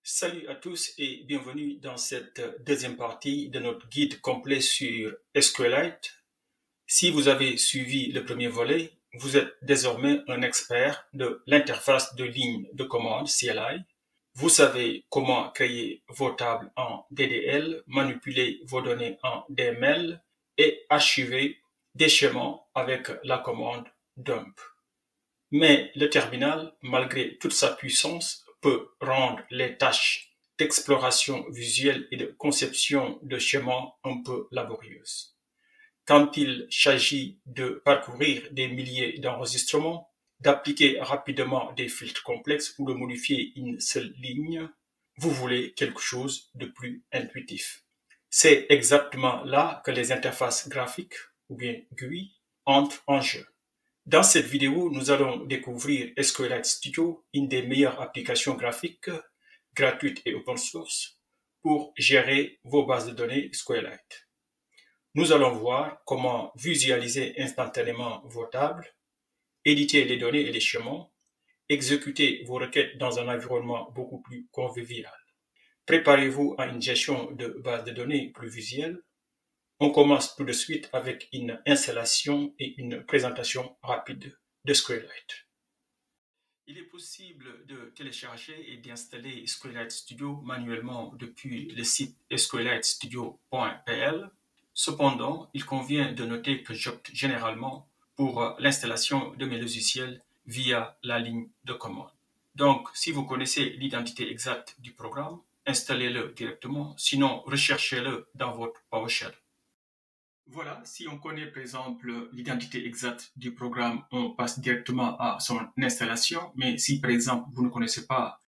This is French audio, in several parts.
Salut à tous et bienvenue dans cette deuxième partie de notre guide complet sur SQLite. Si vous avez suivi le premier volet, vous êtes désormais un expert de l'interface de ligne de commande CLI. Vous savez comment créer vos tables en DDL, manipuler vos données en DML et archiver des schémas avec la commande dump. Mais le terminal, malgré toute sa puissance, peut rendre les tâches d'exploration visuelle et de conception de schémas un peu laborieuses. Quand il s'agit de parcourir des milliers d'enregistrements, d'appliquer rapidement des filtres complexes ou de modifier une seule ligne, vous voulez quelque chose de plus intuitif. C'est exactement là que les interfaces graphiques, ou bien GUI, entrent en jeu. Dans cette vidéo, nous allons découvrir SQLite Studio, une des meilleures applications graphiques gratuites et open source pour gérer vos bases de données SQLite. Nous allons voir comment visualiser instantanément vos tables, éditer les données et les schémas, exécuter vos requêtes dans un environnement beaucoup plus convivial. Préparez-vous à une gestion de bases de données plus visuelle. On commence tout de suite avec une installation et une présentation rapide de SQLite. Il est possible de télécharger et d'installer SQLite Studio manuellement depuis le site sqlitestudio.pl. Cependant, il convient de noter que j'opte généralement pour l'installation de mes logiciels via la ligne de commande. Donc, si vous connaissez l'identité exacte du programme, installez-le directement, sinon recherchez-le dans votre PowerShell. Voilà, si on connaît par exemple l'identité exacte du programme, on passe directement à son installation. Mais si par exemple vous ne connaissez pas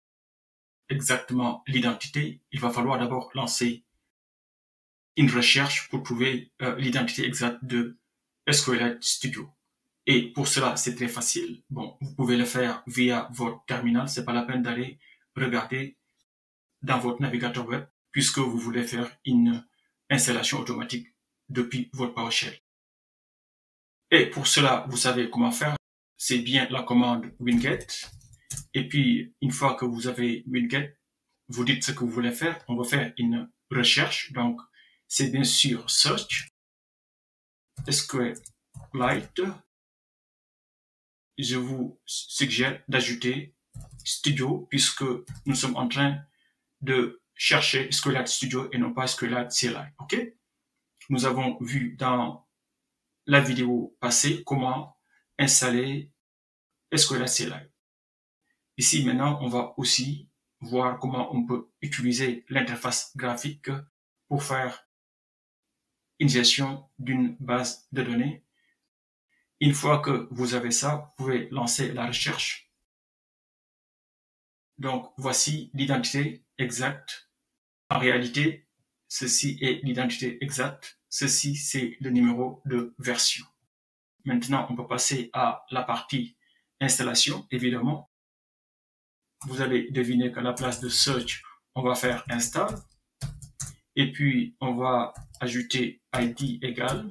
exactement l'identité, il va falloir d'abord lancer une recherche pour trouver l'identité exacte de SQLite Studio. Et pour cela, c'est très facile. Bon, vous pouvez le faire via votre terminal. C'est pas la peine d'aller regarder dans votre navigateur web puisque vous voulez faire une installation automatique depuis votre PowerShell. Et pour cela, vous savez comment faire. C'est bien la commande winget. Et puis, une fois que vous avez winget, vous dites ce que vous voulez faire. On va faire une recherche. Donc, c'est bien sûr search SQLite. Je vous suggère d'ajouter Studio puisque nous sommes en train de chercher SQLite Studio et non pas SQLite CLI. OK? Nous avons vu dans la vidéo passée comment installer SQLite CLI. Ici, maintenant, on va aussi voir comment on peut utiliser l'interface graphique pour faire une gestion d'une base de données. Une fois que vous avez ça, vous pouvez lancer la recherche. Donc, voici l'identité exacte. En réalité, ceci est l'identité exacte. Ceci, c'est le numéro de version. Maintenant, on peut passer à la partie installation, évidemment. Vous allez deviner qu'à la place de search, on va faire install. Et puis, on va ajouter ID égale.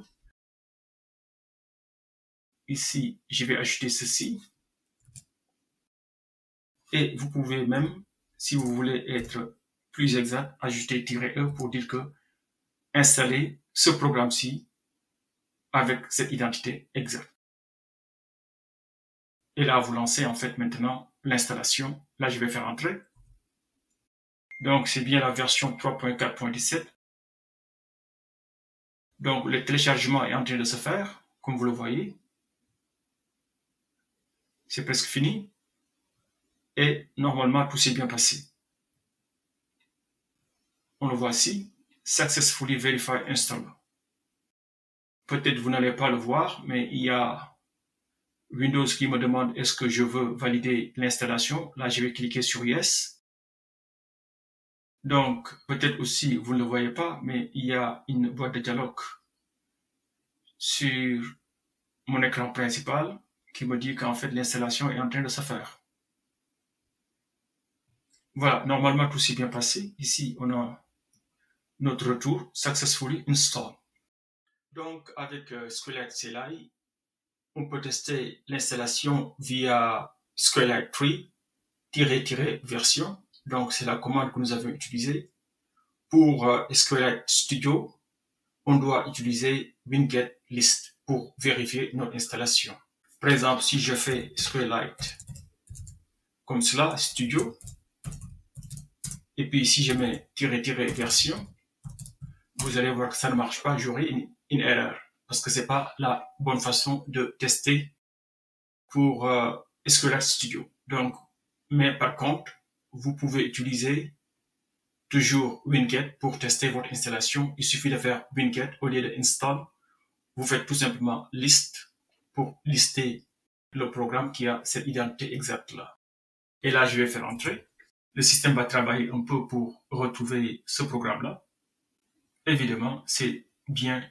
Ici, je vais ajouter ceci. Et vous pouvez même, si vous voulez être plus exact, ajouter "-e" pour dire que installer ce programme-ci avec cette identité exacte. Et là, vous lancez en fait maintenant l'installation. Là, je vais faire entrer. Donc, c'est bien la version 3.4.17. Donc, le téléchargement est en train de se faire, comme vous le voyez. C'est presque fini. Et normalement, tout s'est bien passé. On le voit ici. Successfully Verify Installer. Peut-être vous n'allez pas le voir, mais il y a Windows qui me demande est-ce que je veux valider l'installation. Là, je vais cliquer sur Yes. Donc, peut-être aussi, vous ne le voyez pas, mais il y a une boîte de dialogue sur mon écran principal qui me dit qu'en fait, l'installation est en train de se faire. Voilà, normalement, tout s'est bien passé. Ici, on a notre retour, Successfully Install. Donc, avec SQLite CLI, on peut tester l'installation via SQLite 3-version. Donc, c'est la commande que nous avons utilisée. Pour SQLite Studio, on doit utiliser winget list pour vérifier notre installation. Par exemple, si je fais SQLite comme cela, Studio, et puis si je mets -- version, vous allez voir que ça ne marche pas, j'aurai une erreur, parce que c'est pas la bonne façon de tester pour SQLite Studio. Donc, mais par contre, vous pouvez utiliser toujours winget pour tester votre installation. Il suffit de faire winget au lieu de install. Vous faites tout simplement list pour lister le programme qui a cette identité exacte là. Et là, je vais faire entrer. Le système va travailler un peu pour retrouver ce programme-là. Évidemment, c'est bien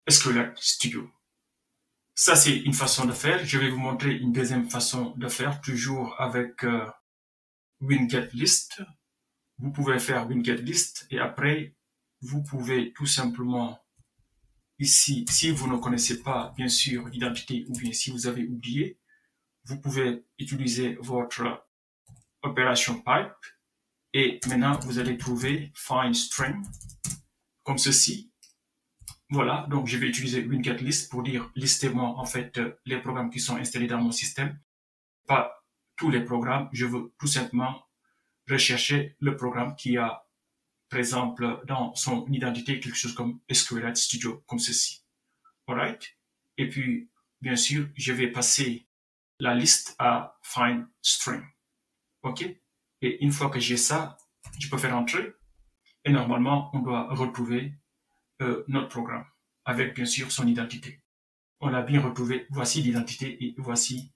SQLite Studio. Ça, c'est une façon de faire. Je vais vous montrer une deuxième façon de faire, toujours avec winget list. Vous pouvez faire winget list et après, vous pouvez tout simplement ici, si vous ne connaissez pas, bien sûr, l'identité ou bien si vous avez oublié, vous pouvez utiliser votre opération pipe et maintenant, vous allez trouver find string comme ceci. Voilà, donc je vais utiliser winget list pour dire listez-moi en fait les programmes qui sont installés dans mon système. Pas tous les programmes, je veux tout simplement rechercher le programme qui a, par exemple, dans son identité quelque chose comme SQLite Studio, comme ceci. Alright? Et puis, bien sûr, je vais passer la liste à find string. OK? Et une fois que j'ai ça, je peux faire entrer. Et normalement, on doit retrouver notre programme avec, bien sûr, son identité. On l'a bien retrouvé. Voici l'identité et voici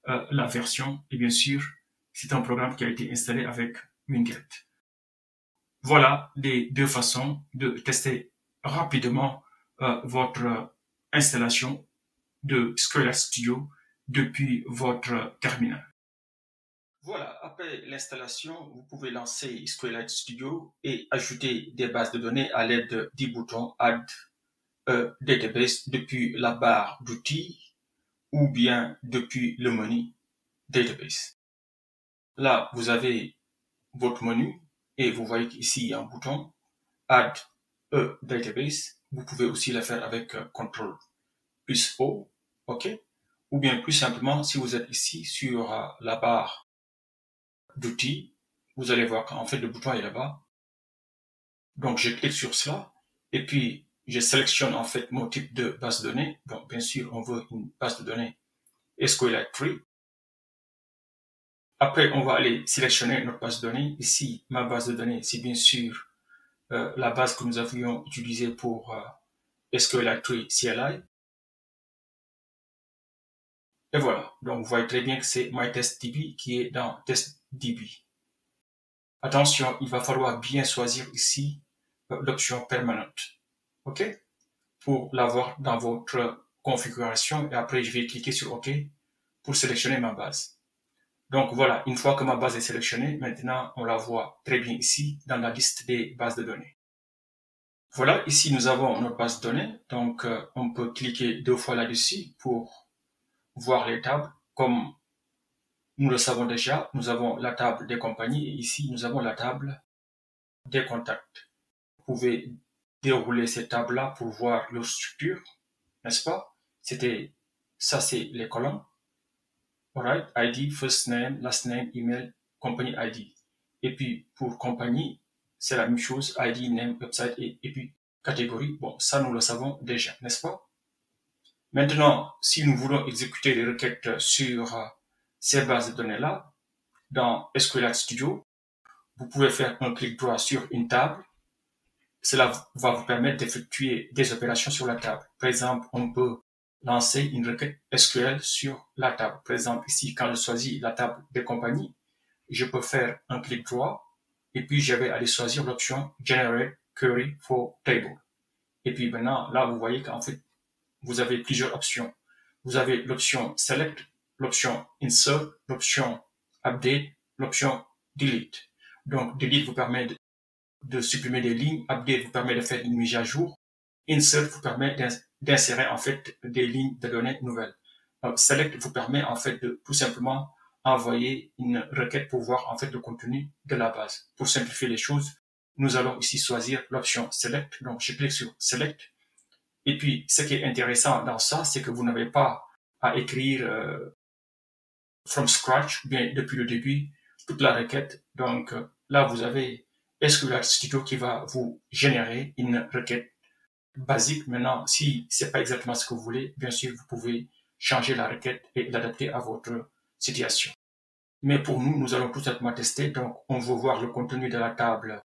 la version. Et bien sûr, c'est un programme qui a été installé avec winget. Voilà les deux façons de tester rapidement votre installation de SQLite Studio depuis votre terminal. Voilà, après l'installation, vous pouvez lancer SQLite Studio et ajouter des bases de données à l'aide du bouton Add Database depuis la barre d'outils ou bien depuis le menu Database. Là, vous avez votre menu et vous voyez qu'ici, il y a un bouton Add a Database. Vous pouvez aussi le faire avec CTRL plus O, OK? Ou bien plus simplement, si vous êtes ici sur la barre d'outils, vous allez voir qu'en fait le bouton est là-bas. Donc je clique sur cela et puis je sélectionne en fait mon type de base de données. Donc bien sûr, on veut une base de données SQLite Tree. Après, on va aller sélectionner notre base de données. Ici, ma base de données, c'est bien sûr la base que nous avions utilisée pour SQLite Tree CLI. Et voilà, donc vous voyez très bien que c'est MyTestDB qui est dans TestDB. Attention, il va falloir bien choisir ici l'option permanente, OK? Pour l'avoir dans votre configuration et après je vais cliquer sur OK pour sélectionner ma base. Donc voilà, une fois que ma base est sélectionnée, maintenant on la voit très bien ici dans la liste des bases de données. Voilà, ici nous avons notre base de données, donc on peut cliquer 2 fois là-dessus pour voir les tables. Comme nous le savons déjà, nous avons la table des compagnies et ici nous avons la table des contacts. Vous pouvez dérouler cette table-là pour voir leur structure, n'est-ce pas? Ça c'est les colonnes. Alright, ID, first name, last name, email, company ID. Et puis pour compagnie, c'est la même chose, ID, name, website et puis catégorie. Bon, ça nous le savons déjà, n'est-ce pas? Maintenant, si nous voulons exécuter les requêtes sur ces bases de données-là, dans SQLite Studio, vous pouvez faire un clic droit sur une table. Cela va vous permettre d'effectuer des opérations sur la table. Par exemple, on peut lancer une requête SQL sur la table. Par exemple, ici, quand je choisis la table des compagnies, je peux faire un clic droit et puis je vais aller choisir l'option Generate Query for Table. Et puis maintenant, là, vous voyez qu'en fait, vous avez plusieurs options. Vous avez l'option Select, l'option Insert, l'option Update, l'option Delete. Donc, Delete vous permet de supprimer des lignes, Update vous permet de faire une mise à jour, Insert vous permet d'insérer en fait des lignes de données nouvelles. Donc, Select vous permet en fait de tout simplement envoyer une requête pour voir en fait le contenu de la base. Pour simplifier les choses, nous allons ici choisir l'option Select. Donc, je clique sur Select. Et puis, ce qui est intéressant dans ça, c'est que vous n'avez pas à écrire from scratch, ou bien depuis le début, toute la requête. Donc, là, vous avez SQLite Studio qui va vous générer une requête basique. Maintenant, si c'est pas exactement ce que vous voulez, bien sûr, vous pouvez changer la requête et l'adapter à votre situation. Mais pour nous, nous allons tout simplement tester. Donc, on veut voir le contenu de la table.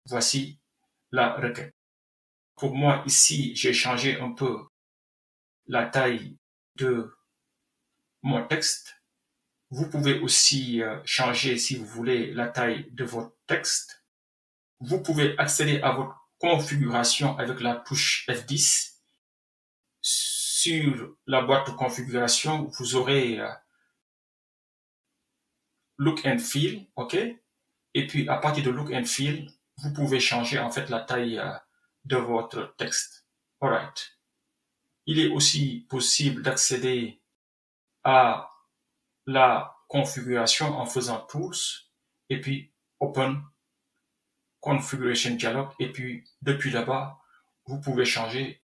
Voici la requête. Pour moi, ici, j'ai changé un peu la taille de mon texte. Vous pouvez aussi changer, si vous voulez, la taille de votre texte. Vous pouvez accéder à votre configuration avec la touche F10. Sur la boîte de configuration, vous aurez Look and Feel, ok? Et puis, à partir de Look and Feel, vous pouvez changer en fait la taille de votre texte. Alright. Il est aussi possible d'accéder à la configuration en faisant Tools et puis Open Configuration Dialog. Et puis, depuis là-bas, vous pouvez changer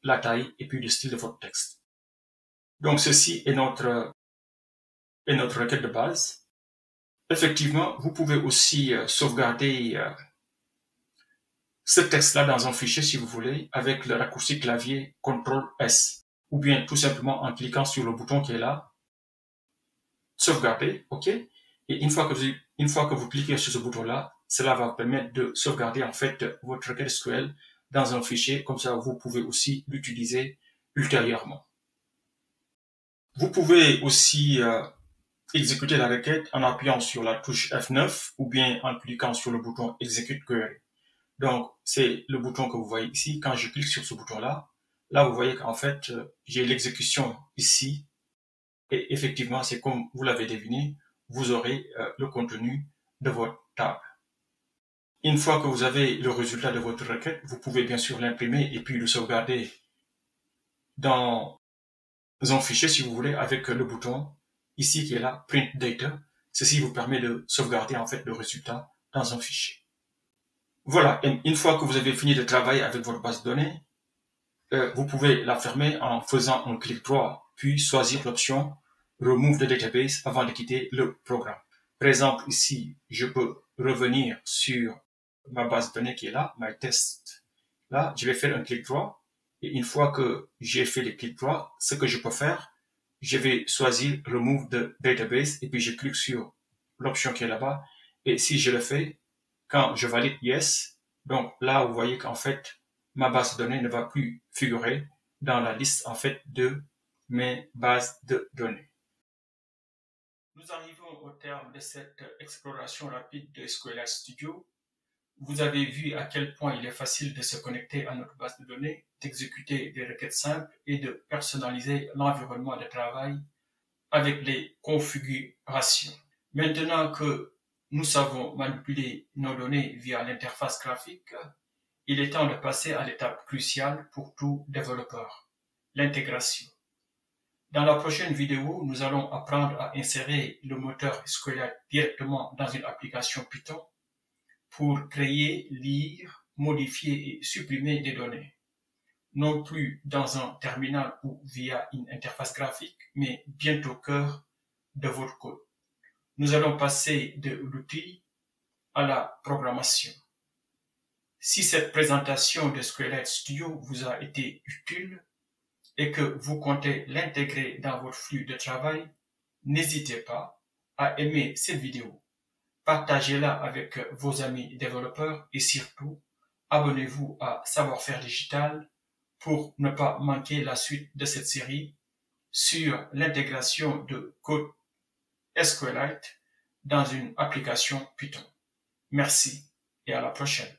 la taille et puis le style de votre texte. Donc, ceci est notre requête de base. Effectivement, vous pouvez aussi sauvegarder ce texte-là dans un fichier si vous voulez avec le raccourci clavier CTRL-S ou bien tout simplement en cliquant sur le bouton qui est là, sauvegarder, ok? Et une fois que vous cliquez sur ce bouton-là, cela va vous permettre de sauvegarder en fait votre requête SQL dans un fichier, comme ça vous pouvez aussi l'utiliser ultérieurement. Vous pouvez aussi exécuter la requête en appuyant sur la touche F9 ou bien en cliquant sur le bouton Execute Query. Donc, c'est le bouton que vous voyez ici. Quand je clique sur ce bouton-là, là, vous voyez qu'en fait, j'ai l'exécution ici. Et effectivement, c'est comme vous l'avez deviné, vous aurez le contenu de votre table. Une fois que vous avez le résultat de votre requête, vous pouvez bien sûr l'imprimer et puis le sauvegarder dans un fichier, si vous voulez, avec le bouton ici qui est là, Print Data. Ceci vous permet de sauvegarder en fait le résultat dans un fichier. Voilà, une fois que vous avez fini de travailler avec votre base de données, vous pouvez la fermer en faisant un clic droit, puis choisir l'option Remove the Database avant de quitter le programme. Par exemple, ici, je peux revenir sur ma base de données qui est là, My Test. Là, je vais faire un clic droit. Et une fois que j'ai fait le clic droit, ce que je peux faire, je vais choisir Remove the Database et puis je clique sur l'option qui est là-bas. Et si je le fais, quand je valide Yes, donc là, vous voyez qu'en fait, ma base de données ne va plus figurer dans la liste en fait de mes bases de données. Nous arrivons au terme de cette exploration rapide de SQLite Studio. Vous avez vu à quel point il est facile de se connecter à notre base de données, d'exécuter des requêtes simples et de personnaliser l'environnement de travail avec les configurations. Maintenant que nous savons manipuler nos données via l'interface graphique, il est temps de passer à l'étape cruciale pour tout développeur, l'intégration. Dans la prochaine vidéo, nous allons apprendre à insérer le moteur SQLite directement dans une application Python pour créer, lire, modifier et supprimer des données. Non plus dans un terminal ou via une interface graphique, mais bien au cœur de votre code. Nous allons passer de l'outil à la programmation. Si cette présentation de SQLite Studio vous a été utile et que vous comptez l'intégrer dans votre flux de travail, n'hésitez pas à aimer cette vidéo. Partagez-la avec vos amis développeurs et surtout, abonnez-vous à Savoir-faire digital pour ne pas manquer la suite de cette série sur l'intégration de code SQLite dans une application Python. Merci et à la prochaine.